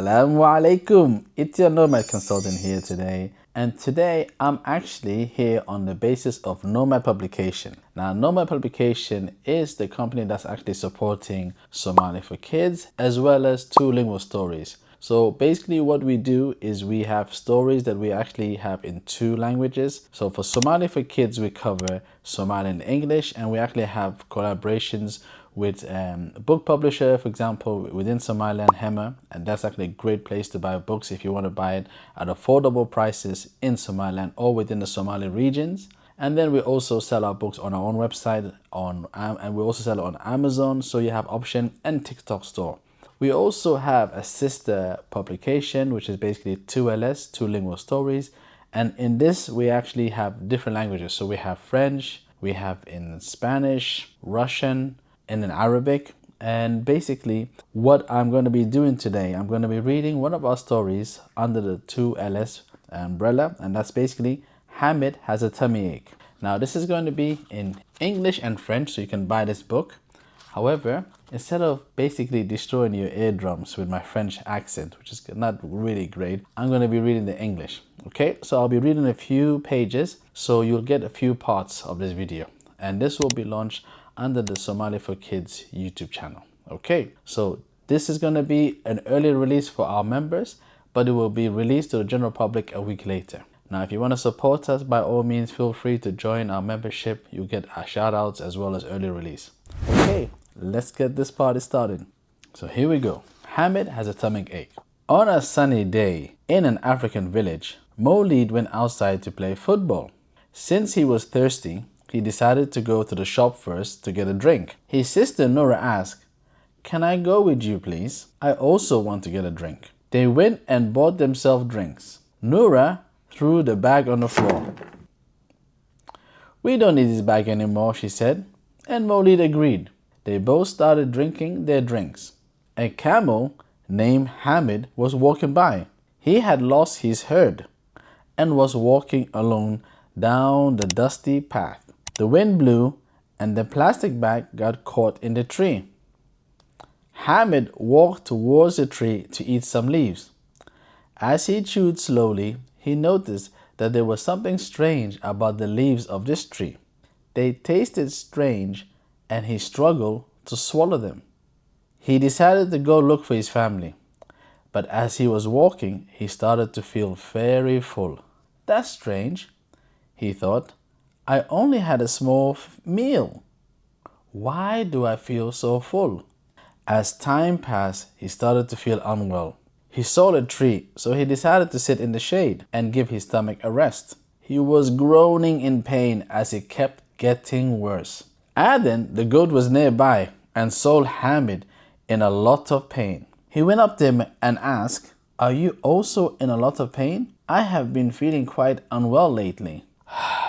Assalamu alaikum. It's your Nomad consultant here today. And today I'm actually here on the basis of Nomad Publication. Now, Nomad Publication is the company that's actually supporting Somali for Kids as well as two lingual stories. So basically what we do is we have stories that we actually have in two languages. So for Somali for Kids, we cover Somali and English, and we actually have collaborations with a book publisher, for example, within Somaliland, Hamid, and that's actually a great place to buy books if you want to buy it at affordable prices in Somaliland or within the Somali regions. And then we also sell our books on our own website, and we also sell it on Amazon, so you have option, and TikTok store. We also have a sister publication, which is basically 2LS, two lingual stories. And in this, we actually have different languages. So we have French, we have in Spanish, Russian, and in Arabic. And basically what I'm going to be doing today, I'm going to be reading one of our stories under the 2LS umbrella, and that's basically Hamid Has a Tummy Ache. Now this is going to be in English and French, so you can buy this book. However, instead of basically destroying your eardrums with my French accent, which is not really great, I'm going to be reading the English. Okay, so I'll be reading a few pages, so you'll get a few parts of this video. And this will be launched under the Somali for Kids YouTube channel. Okay, so this is going to be an early release for our members, but it will be released to the general public a week later. Now, if you want to support us, by all means, feel free to join our membership. You get our shout outs as well as early release. Okay, let's get this party started. So here we go. Hamid has a stomach ache. On a sunny day in an African village, Molid went outside to play football. Since he was thirsty, he decided to go to the shop first to get a drink. His sister Nora asked, "Can I go with you, please? I also want to get a drink." They went and bought themselves drinks. Nora threw the bag on the floor. "We don't need this bag anymore," she said, and Molid agreed. They both started drinking their drinks. A camel named Hamid was walking by. He had lost his herd and was walking alone down the dusty path. The wind blew and the plastic bag got caught in the tree. Hamid walked towards the tree to eat some leaves. As he chewed slowly, he noticed that there was something strange about the leaves of this tree. They tasted strange and he struggled to swallow them. He decided to go look for his family, but as he was walking, he started to feel very full. "That's strange," he thought. "I only had a small meal. Why do I feel so full?" As time passed, he started to feel unwell. He saw a tree, so he decided to sit in the shade and give his stomach a rest. He was groaning in pain as it kept getting worse. Aden, the goat, was nearby and saw Hamid in a lot of pain. He went up to him and asked, "Are you also in a lot of pain? I have been feeling quite unwell lately.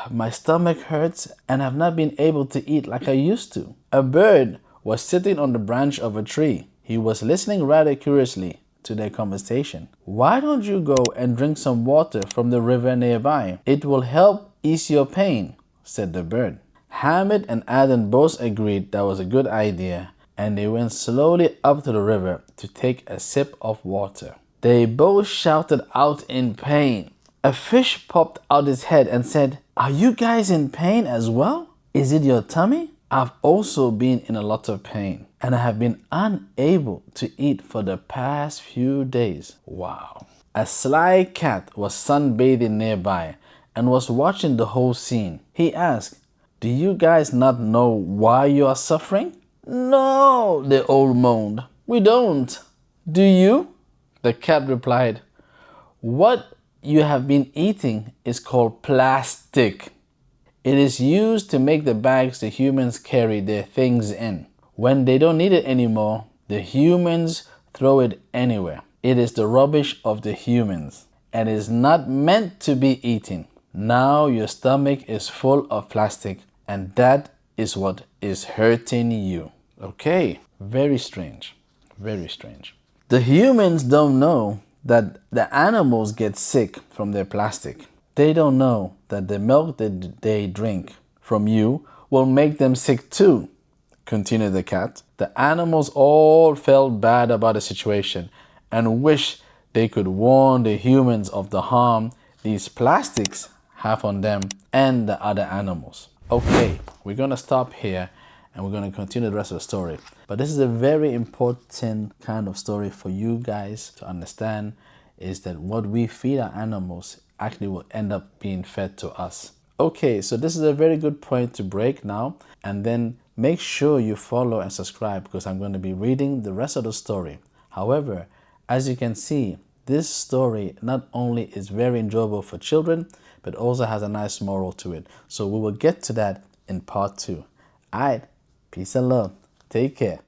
My stomach hurts and I've not been able to eat like I used to." A bird was sitting on the branch of a tree. He was listening rather curiously to their conversation. "Why don't you go and drink some water from the river nearby? It will help ease your pain," said the bird. Hamid and Aden both agreed that was a good idea, and they went slowly up to the river to take a sip of water. They both shouted out in pain. A fish popped out its head and said, "Are you guys in pain as well? Is it your tummy? I've also been in a lot of pain, and I have been unable to eat for the past few days." Wow. A sly cat was sunbathing nearby and was watching the whole scene. He asked, "Do you guys not know why you are suffering?" "No," the owl moaned. "We don't." "Do you?" The cat replied. "What you have been eating is called plastic. It is used to make the bags the humans carry their things in. When they don't need it anymore, the humans throw it anywhere. It is the rubbish of the humans and is not meant to be eaten. Now your stomach is full of plastic, and that is what is hurting you." Okay, very strange, very strange. The humans don't know that the animals get sick from their plastic. They don't know that the milk that they drink from you will make them sick too, continued the cat. The animals all felt bad about the situation and wished They could warn the humans of the harm these plastics have on them and the other animals. Okay, we're gonna stop here and we're gonna continue the rest of the story. But this is a very important kind of story for you guys to understand, is that what we feed our animals actually will end up being fed to us. Okay, so this is a very good point to break now, and then make sure you follow and subscribe because I'm going to be reading the rest of the story. However, as you can see, this story not only is very enjoyable for children, but also has a nice moral to it. So we will get to that in part 2. Alright, peace and love. Take care.